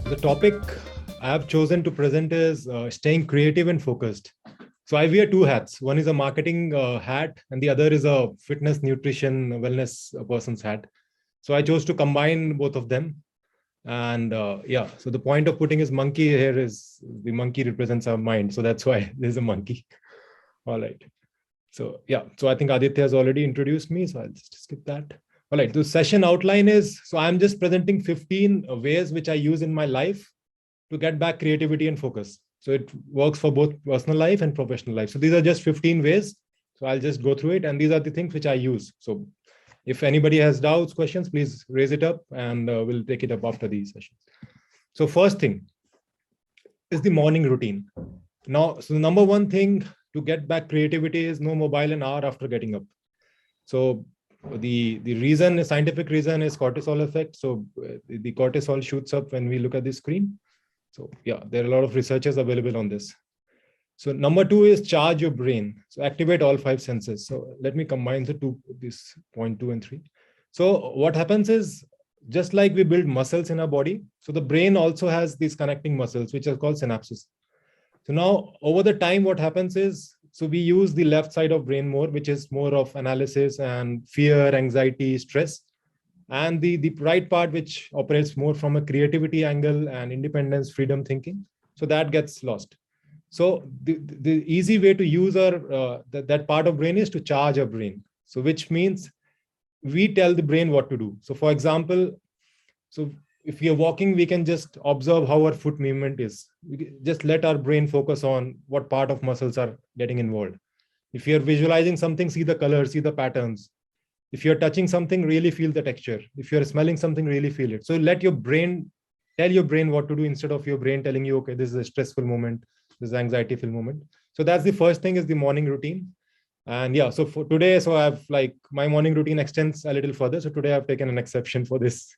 The topic I have chosen to present is staying creative and focused. So I wear two hats. One is a marketing hat, and the other is a fitness, nutrition, wellness person's hat. So I chose to combine both of them. And yeah, so the point of putting his monkey here is the monkey represents our mind. So that's why there's a monkey. All right. So yeah, so I think Aditya has already introduced me. So I'll just skip that. All right, the session outline is, so I'm just presenting 15 ways which I use in my life to get back creativity and focus. So it works for both personal life and professional life. So these are just 15 ways. So I'll just go through it. And these are the things which I use. So if anybody has doubts, questions, please raise it up and we'll take it up after these sessions. So first thing is the morning routine. Now, so the number one thing to get back creativity is no mobile an hour after getting up. So the reason, the scientific reason is cortisol effect. So the cortisol shoots up when we look at the screen. So yeah, there are a lot of researchers available on this. So number two is charge your brain. So activate all five senses. So let me combine the two, this point 2 and 3. So what happens is, just like we build muscles in our body, so the brain also has these connecting muscles, which are called synapses. So now over the time, what happens is, so we use the left side of brain more, which is more of analysis and fear, anxiety, stress. And the right part, which operates more from a creativity angle and independence, freedom thinking. So that gets lost. So the easy way to use our that part of brain is to charge our brain. So which means we tell the brain what to do. So for example, so if we are walking, we can just observe how our foot movement is. We just let our brain focus on what part of muscles are getting involved. If you're visualizing something, see the colors, see the patterns. If you're touching something, really feel the texture. If you're smelling something, really feel it. So let your brain tell your brain what to do instead of your brain telling you, okay, this is a stressful moment, this is an anxiety-filled moment. So that's the first thing, is the morning routine. And yeah, so for today, so I've like my morning routine extends a little further. So today I've taken an exception for this.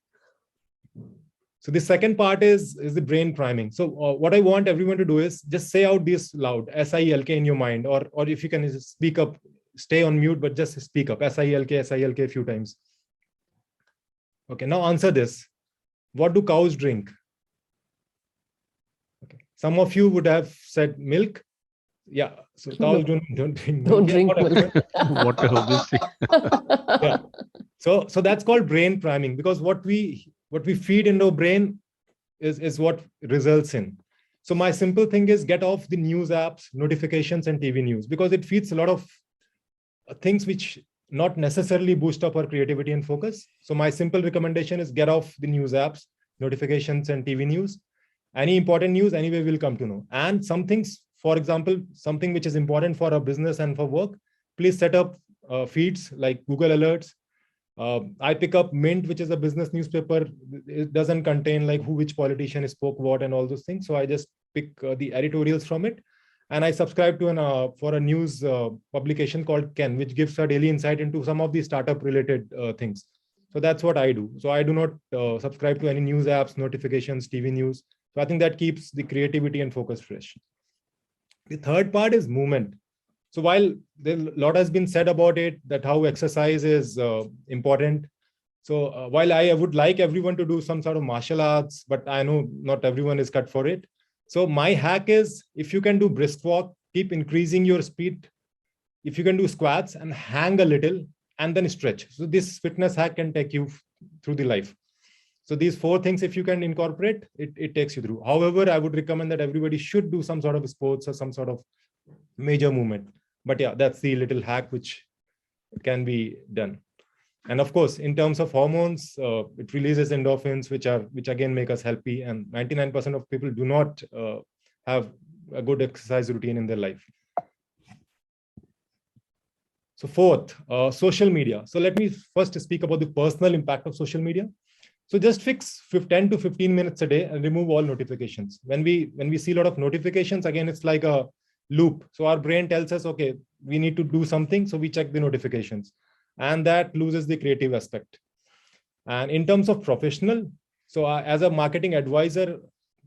So the second part is the brain priming. So what I want everyone to do is just say out this loud, SILK in your mind, or if you can just speak up, stay on mute, but just speak up, SILK a few times. Okay, now answer this. What do cows drink? Okay, some of you would have said milk. Yeah, so cows don't drink milk. Don't drink milk. Water, obviously. Yeah. So that's called brain priming, because what we feed into our brain is what results in. So my simple thing is, get off the news apps, notifications, and TV news, because it feeds a lot of things which not necessarily boost up our creativity and focus. So my simple recommendation is get off the news apps, notifications, and TV news. Any important news, anyway, will come to know. And some things, for example, something which is important for our business and for work, please set up feeds like Google Alerts. I pick up Mint, which is a business newspaper. It doesn't contain like which politician spoke what and all those things. So I just pick the editorials from it. And I subscribe to for a news publication called Ken, which gives a daily insight into some of the startup related things. So that's what I do. So I do not subscribe to any news apps, notifications, TV news. So I think that keeps the creativity and focus fresh. The third part is movement. So while a lot has been said about it, that how exercise is important. So while I would like everyone to do some sort of martial arts, but I know not everyone is cut for it. So my hack is, if you can do brisk walk, keep increasing your speed. If you can do squats and hang a little and then stretch. So this fitness hack can take you through the life. So these four things, if you can incorporate, it takes you through. However, I would recommend that everybody should do some sort of sports or some sort of major movement. But yeah, that's the little hack which can be done. And of course, in terms of hormones, it releases endorphins, which again make us happy. And 99% of people do not have a good exercise routine in their life. So fourth, social media. So let me first speak about the personal impact of social media. So just fix 10 to 15 minutes a day and remove all notifications. When we see a lot of notifications, again, it's like a loop. So our brain tells us, okay, we need to do something. So we check the notifications, and that loses the creative aspect. And in terms of professional, so as a marketing advisor,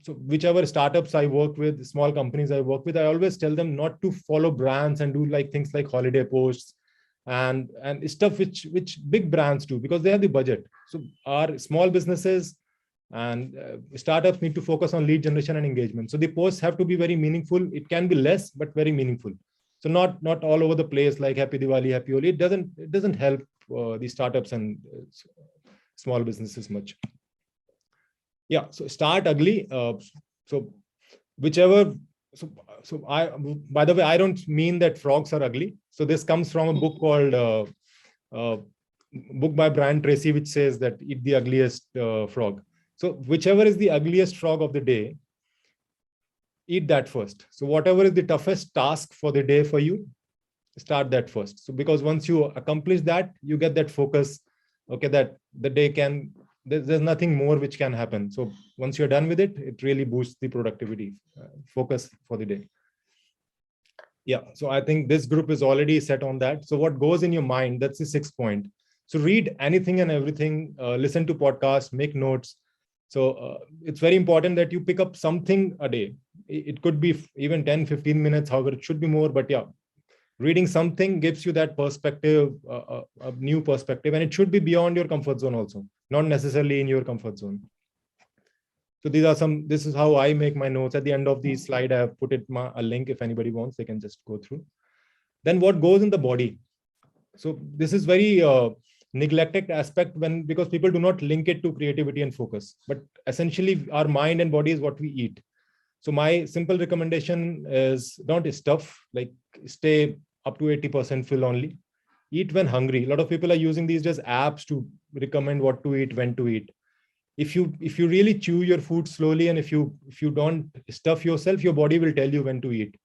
so whichever startups I work with, small companies I work with, I always tell them not to follow brands and do like things like holiday posts and stuff which big brands do, because they have the budget. So our small businesses, And startups need to focus on lead generation and engagement. So the posts have to be very meaningful. It can be less, but very meaningful. So not all over the place like Happy Diwali, Happy Holi. It doesn't help the startups and small businesses much. Yeah. So start ugly. So whichever. So I, by the way, I don't mean that frogs are ugly. So this comes from a book called book by Brian Tracy, which says that eat the ugliest frog. So whichever is the ugliest frog of the day, eat that first. So whatever is the toughest task for the day for you, start that first. So because once you accomplish that, you get that focus. Okay, that the day can, there's nothing more which can happen. So once you're done with it, it really boosts the productivity, focus for the day. Yeah, so I think this group is already set on that. So what goes in your mind, that's the 6th point. So read anything and everything, listen to podcasts, make notes. So it's very important that you pick up something a day. It could be even 10, 15 minutes, however, it should be more, but yeah, reading something gives you that perspective, a new perspective, and it should be beyond your comfort zone also, not necessarily in your comfort zone. So this is how I make my notes. At the end of the slide, I have put a link. If anybody wants, they can just go through. Then what goes in the body? So this is very neglected aspect because people do not link it to creativity and focus, but essentially our mind and body is what we eat. So my simple recommendation is don't stuff, like stay up to 80% full only. Eat when hungry. A lot of people are using these just apps to recommend what to eat, when to eat. If you really chew your food slowly, and if you don't stuff yourself, your body will tell you when to eat.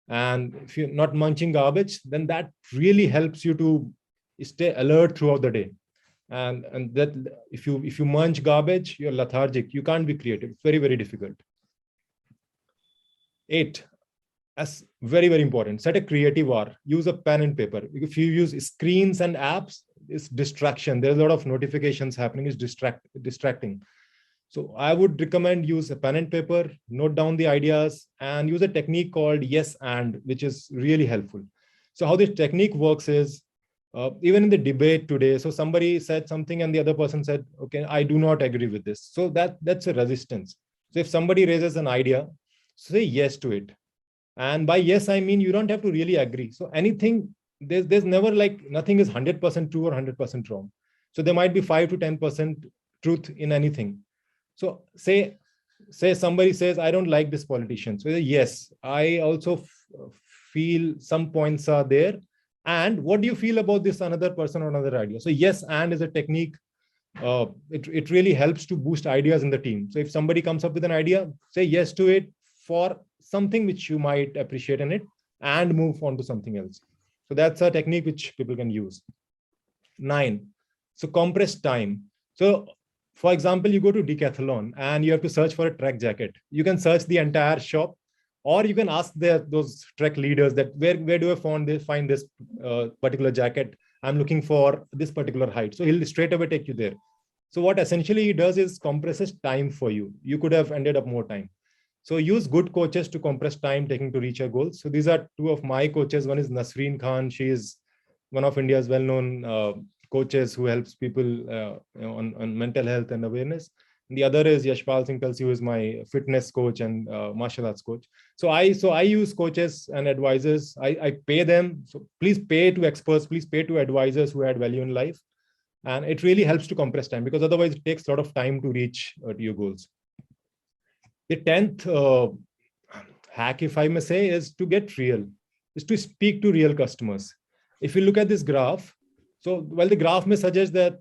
And if you're not munching garbage, then that really helps you to stay alert throughout the day. And that if you munch garbage, you're lethargic. You can't be creative. It's very, very difficult. 8, as very, very important, set a creative hour. Use a pen and paper. If you use screens and apps, it's distraction. There's a lot of notifications happening. It's distracting. So I would recommend use a pen and paper, note down the ideas, and use a technique called yes and, which is really helpful. So how this technique works is, even in the debate today, so somebody said something and the other person said, okay, I do not agree with this. So that's a resistance. So if somebody raises an idea, say yes to it. And by yes, I mean you don't have to really agree. So anything, there's never like nothing is 100% true or 100% wrong. So there might be 5 to 10% truth in anything. So say somebody says, I don't like this politician. So yes, I also feel some points are there. And what do you feel about this another person or another idea? So yes and is a technique. It really helps to boost ideas in the team. So if somebody comes up with an idea, say yes to it for something which you might appreciate in it, and move on to something else. So that's a technique which people can use. 9, so compress time. So for example, you go to Decathlon and you have to search for a Trek jacket. You can search the entire shop, or you can ask those Trek leaders that where do I find this particular jacket? I'm looking for this particular height. So he'll straight away take you there. So what essentially he does is compresses time for you. You could have ended up more time. So use good coaches to compress time taking to reach your goals. So these are 2 of my coaches. One is Nasreen Khan. She is one of India's well-known coaches who helps people on mental health and awareness. And the other is Yashpal Singh Kalsi, who is my fitness coach and martial arts coach. So I use coaches and advisors. I pay them. So please pay to experts. Please pay to advisors who add value in life. And it really helps to compress time, because otherwise it takes a lot of time to reach to your goals. The 10th hack, if I may say, is to get real, is to speak to real customers. If you look at this graph, so while the graph may suggest that,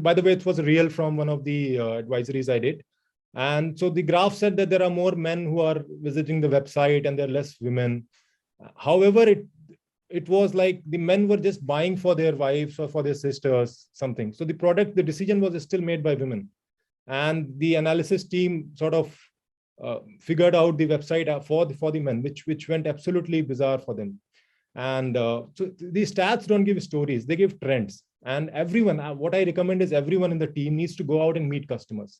by the way, it was real from one of the advisories I did. And so the graph said that there are more men who are visiting the website and there are less women. However, it was like the men were just buying for their wives or for their sisters, something. So the decision was still made by women. And the analysis team sort of figured out the website for the men, which went absolutely bizarre for them. And so these stats don't give stories, they give trends. And everyone, what I recommend is everyone in the team needs to go out and meet customers,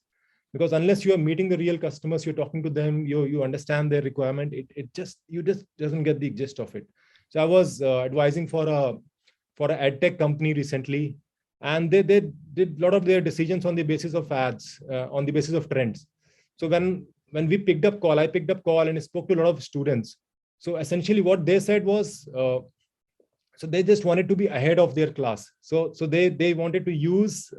because unless you are meeting the real customers, you're talking to them, you understand their requirement, you just doesn't get the gist of it. So I was advising for a edtech company recently, and they did a lot of their decisions on the basis of ads, on the basis of trends. So when we picked up call, I picked up call and spoke to a lot of students. So essentially what they said was, so they just wanted to be ahead of their class. So they wanted to use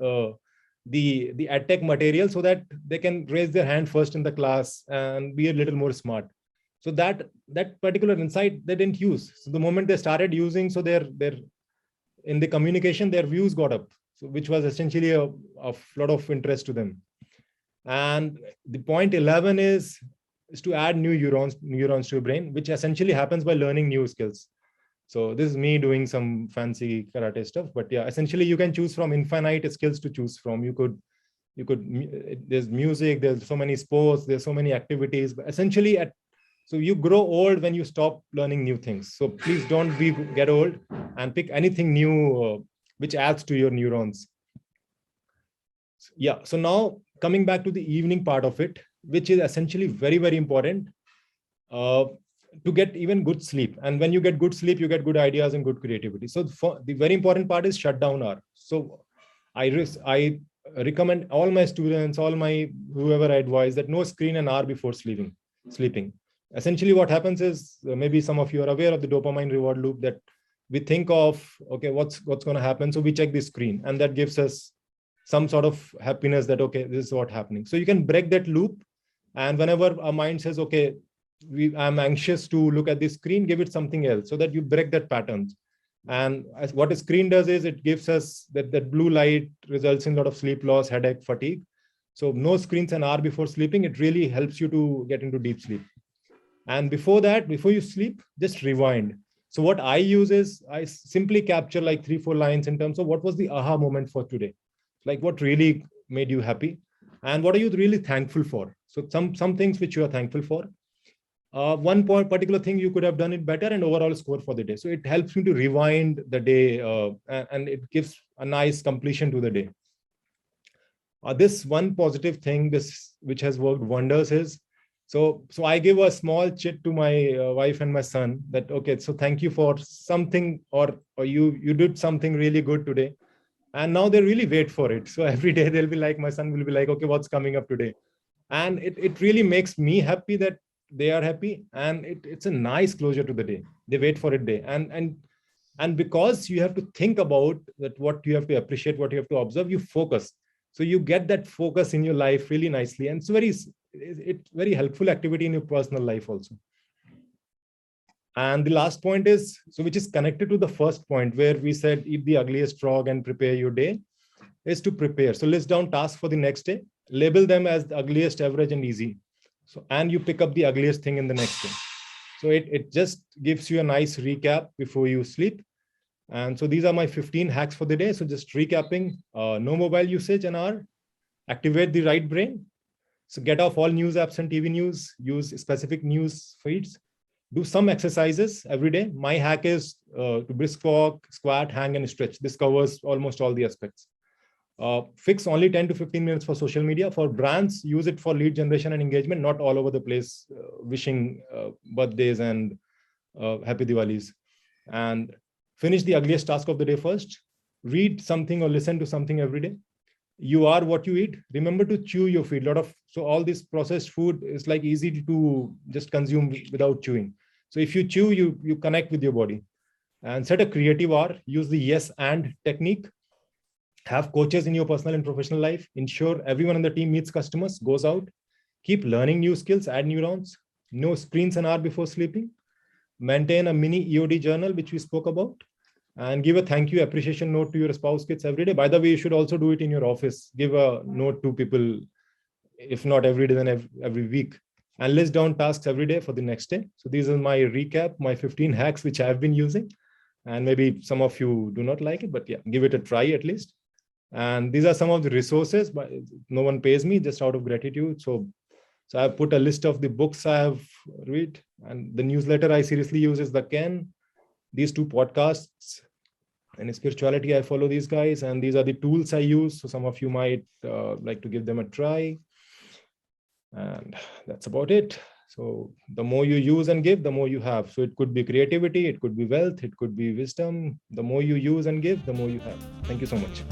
the edtech material so that they can raise their hand first in the class and be a little more smart. So that particular insight they didn't use. So the moment they started using, so their in the communication, their views got up, so which was essentially a lot of interest to them. And the point 11 is to add new neurons to your brain, which essentially happens by learning new skills. So this is me doing some fancy karate stuff, but yeah, essentially you can choose from infinite skills to choose from. You could, there's music, there's so many sports, there's so many activities, but essentially so you grow old when you stop learning new things. So please don't get old and pick anything new which adds to your neurons. Yeah, so now coming back to the evening part of it, which is essentially very, very important to get even good sleep. And when you get good sleep, you get good ideas and good creativity. So the very important part is shutdown hour. So I recommend all my students, whoever I advise, that no screen an hour before sleeping. Essentially what happens is, maybe some of you are aware of the dopamine reward loop, that we think of, okay, what's going to happen, so we check the screen, and that gives us some sort of happiness that, okay, this is what's happening. So you can break that loop, and whenever our mind says, okay, I'm anxious to look at the screen, give it something else, so that you break that pattern. And what a screen does is it gives us that blue light results in a lot of sleep loss, headache, fatigue. So no screens an hour before sleeping. It really helps you to get into deep sleep. And before that, before you sleep, just rewind. So what I use is I simply capture like 3-4 lines in terms of what was the aha moment for today, like what really made you happy, and what are you really thankful for. So some things which you are thankful for. One particular thing you could have done it better, and overall score for the day. So it helps me to rewind the day, and it gives a nice completion to the day. This one positive thing, which has worked wonders, is so I give a small chit to my wife and my son that, okay, so thank you for something, or you did something really good today. And now they really wait for it. So every day they'll be like, my son will be like, okay, what's coming up today? And it really makes me happy that they are happy, and it's a nice closure to the day. They wait for a day, and because you have to think about that, what you have to appreciate, what you have to observe, you focus. So you get that focus in your life really nicely, and it's very helpful activity in your personal life also. And the last point is, so which is connected to the first point where we said eat the ugliest frog and prepare your day, is to prepare. So list down tasks for the next day, label them as the ugliest, average, and easy. So, and you pick up the ugliest thing in the next day. So it just gives you a nice recap before you sleep. And so these are my 15 hacks for the day. So just recapping: no mobile usage an hour, activate the right brain. So get off all news apps and TV news, use specific news feeds, do some exercises every day. My hack is to brisk walk, squat, hang, and stretch. This covers almost all the aspects. Fix only 10 to 15 minutes for social media. For brands, use it for lead generation and engagement, not all over the place, wishing birthdays and happy Diwalis. And finish the ugliest task of the day first. Read something or listen to something every day. You are what you eat. Remember to chew your food. So all this processed food is like easy to just consume without chewing. So if you chew, you connect with your body. And set a creative hour. Use the yes and technique. Have coaches in your personal and professional life. Ensure everyone on the team meets customers, goes out. Keep learning new skills, add neurons. No screens an hour before sleeping. Maintain a mini EOD journal, which we spoke about. And give a thank you appreciation note to your spouse, kids every day. By the way, you should also do it in your office. Give a note to people, if not every day, then every week. And list down tasks every day for the next day. So these are my recap, my 15 hacks, which I've been using. And maybe some of you do not like it, but yeah, give it a try at least. And these are some of the resources, but no one pays me, just out of gratitude. So I've put a list of the books I have read, and the newsletter I seriously use is the Ken. These 2 podcasts, and in spirituality, I follow these guys, and these are the tools I use. So some of you might like to give them a try. And that's about it. So the more you use and give, the more you have. So it could be creativity, it could be wealth, it could be wisdom. The more you use and give, the more you have. Thank you so much.